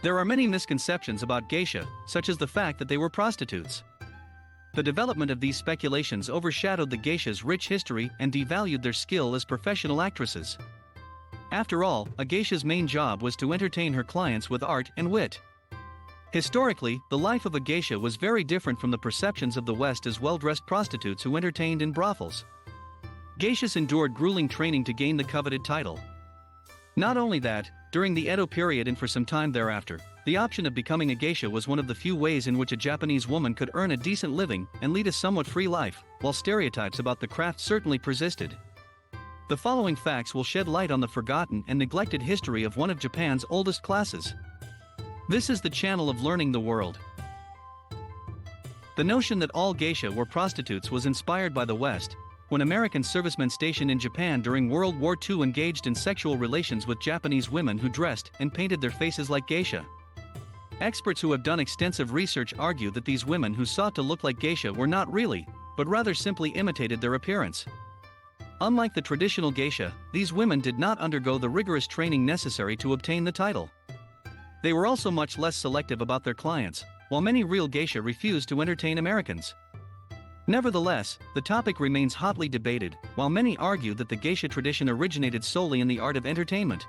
There are many misconceptions about geisha, such as the fact that they were prostitutes. The development of these speculations overshadowed the geisha's rich history and devalued their skill as professional actresses. After all, a geisha's main job was to entertain her clients with art and wit. Historically, the life of a geisha was very different from the perceptions of the West as well-dressed prostitutes who entertained in brothels. Geishas endured grueling training to gain the coveted title. Not only that, during the Edo period and for some time thereafter, the option of becoming a geisha was one of the few ways in which a Japanese woman could earn a decent living and lead a somewhat free life, while stereotypes about the craft certainly persisted. The following facts will shed light on the forgotten and neglected history of one of Japan's oldest classes. This is the channel of learning the world. The notion that all geisha were prostitutes was inspired by the West, when American servicemen stationed in Japan during World War II engaged in sexual relations with Japanese women who dressed and painted their faces like geisha. Experts who have done extensive research argue that these women who sought to look like geisha were not really, but rather simply imitated their appearance. Unlike the traditional geisha, these women did not undergo the rigorous training necessary to obtain the title. They were also much less selective about their clients, while many real geisha refused to entertain Americans. Nevertheless, the topic remains hotly debated, while many argue that the geisha tradition originated solely in the art of entertainment.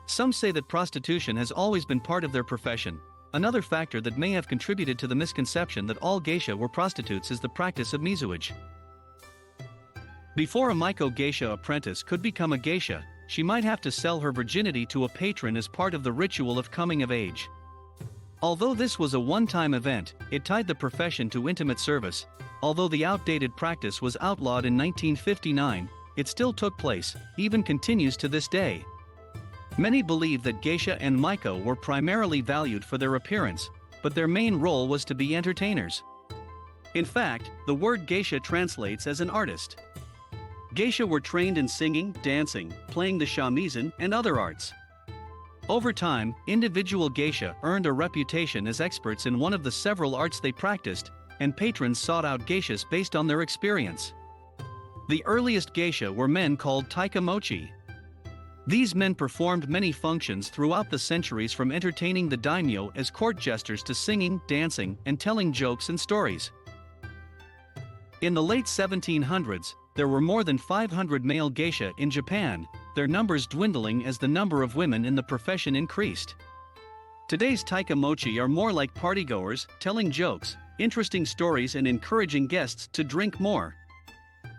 Some say that prostitution has always been part of their profession. Another factor that may have contributed to the misconception that all geisha were prostitutes is the practice of mizuage. Before a Maiko geisha apprentice could become a geisha, she might have to sell her virginity to a patron as part of the ritual of coming of age. Although this was a one-time event, it tied the profession to intimate service. Although the outdated practice was outlawed in 1959, it still took place, even continues to this day. Many believe that geisha and Maiko were primarily valued for their appearance, but their main role was to be entertainers. In fact, the word geisha translates as an artist. Geisha were trained in singing, dancing, playing the shamisen, and other arts. Over time, individual geisha earned a reputation as experts in one of the several arts they practiced, and patrons sought out geishas based on their experience. The earliest geisha were men called taikamochi. These men performed many functions throughout the centuries, from entertaining the daimyo as court jesters to singing, dancing, and telling jokes and stories. In the late 1700s, there were more than 500 male geisha in Japan, their numbers dwindling as the number of women in the profession increased. Today's taikamochi are more like partygoers, telling jokes, interesting stories, and encouraging guests to drink more.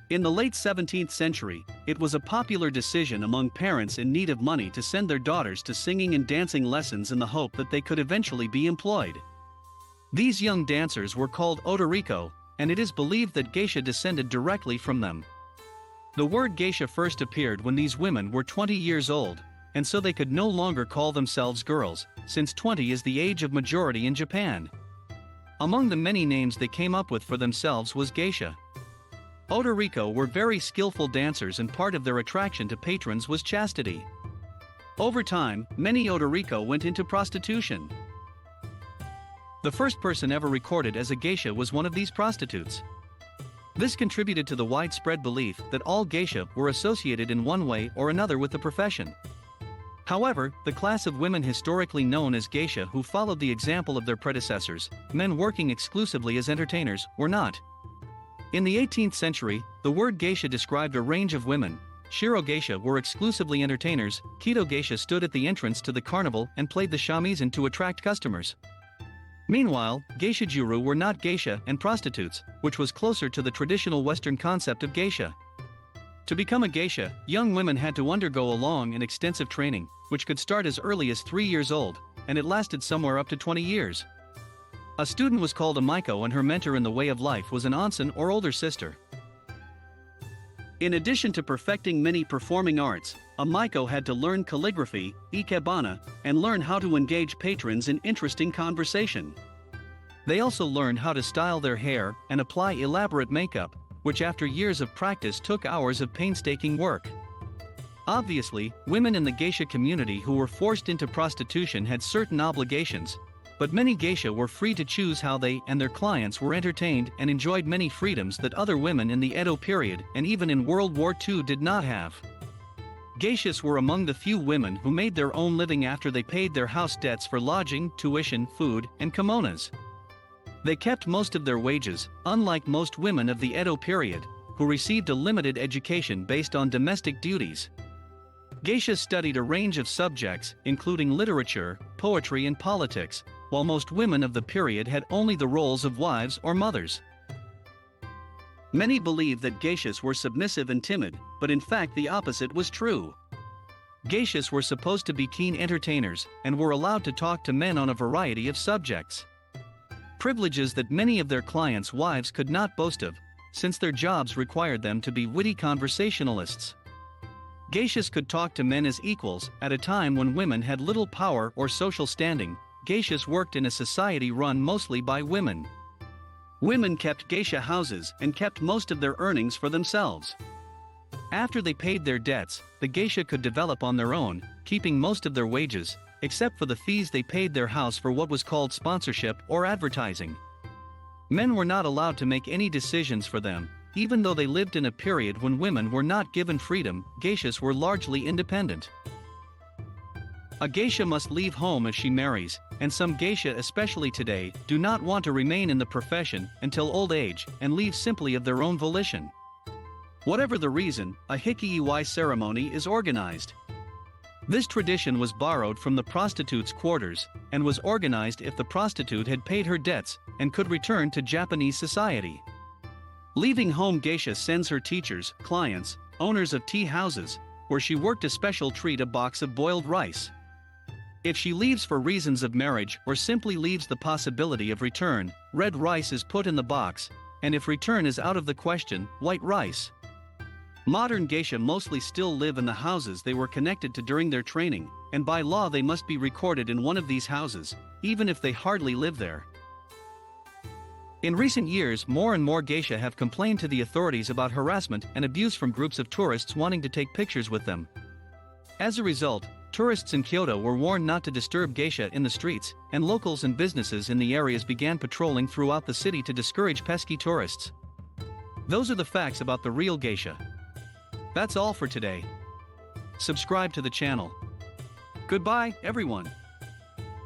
In the late 17th century, it was a popular decision among parents in need of money to send their daughters to singing and dancing lessons in the hope that they could eventually be employed. These young dancers were called odoriko, and it is believed that geisha descended directly from them. The word geisha first appeared when these women were 20 years old, and so they could no longer call themselves girls, since 20 is the age of majority in Japan. Among the many names they came up with for themselves was geisha. Odoriko were very skillful dancers, and part of their attraction to patrons was chastity. Over time, many odoriko went into prostitution. The first person ever recorded as a geisha was one of these prostitutes. This contributed to the widespread belief that all geisha were associated in one way or another with the profession. However, the class of women historically known as geisha who followed the example of their predecessors, men working exclusively as entertainers, were not. In the 18th century, the word geisha described a range of women. Shiro geisha were exclusively entertainers, Kido geisha stood at the entrance to the carnival and played the shamisen to attract customers. Meanwhile, geisha juru were not geisha and prostitutes, which was closer to the traditional Western concept of geisha. To become a geisha, young women had to undergo a long and extensive training, which could start as early as 3 years old, and it lasted somewhere up to 20 years. A student was called a Maiko, and her mentor in the way of life was an onsen or older sister. In addition to perfecting many performing arts, a Maiko had to learn calligraphy, ikebana, and learn how to engage patrons in interesting conversation. They also learned how to style their hair and apply elaborate makeup, which after years of practice took hours of painstaking work. Obviously, women in the geisha community who were forced into prostitution had certain obligations, but many geisha were free to choose how they and their clients were entertained and enjoyed many freedoms that other women in the Edo period and even in World War II did not have. Geishas were among the few women who made their own living after they paid their house debts for lodging, tuition, food, and kimonos. They kept most of their wages, unlike most women of the Edo period, who received a limited education based on domestic duties. Geishas studied a range of subjects, including literature, poetry, and politics, while most women of the period had only the roles of wives or mothers. Many believe that geishas were submissive and timid, but in fact the opposite was true. Geishas were supposed to be keen entertainers and were allowed to talk to men on a variety of subjects. Privileges that many of their clients' wives could not boast of, since their jobs required them to be witty conversationalists. Geishas could talk to men as equals. At a time when women had little power or social standing, geishas worked in a society run mostly by women. Women kept geisha houses and kept most of their earnings for themselves. After they paid their debts, the geisha could develop on their own, keeping most of their wages, except for the fees they paid their house for what was called sponsorship or advertising. Men were not allowed to make any decisions for them, even though they lived in a period when women were not given freedom. Geishas were largely independent. A geisha must leave home if she marries, and some geisha, especially today, do not want to remain in the profession until old age and leave simply of their own volition. Whatever the reason, a hikiiwai ceremony is organized. This tradition was borrowed from the prostitute's quarters and was organized if the prostitute had paid her debts and could return to Japanese society. Leaving home, geisha sends her teachers, clients, owners of tea houses, where she worked a special treat, a box of boiled rice. If she leaves for reasons of marriage or simply leaves the possibility of return, red rice is put in the box, and if return is out of the question, white rice. Modern geisha mostly still live in the houses they were connected to during their training, and by law they must be recorded in one of these houses, even if they hardly live there. In recent years, more and more geisha have complained to the authorities about harassment and abuse from groups of tourists wanting to take pictures with them. As a result, tourists in Kyoto were warned not to disturb geisha in the streets, and locals and businesses in the areas began patrolling throughout the city to discourage pesky tourists. Those are the facts about the real geisha. That's all for today. Subscribe to the channel. Goodbye, everyone.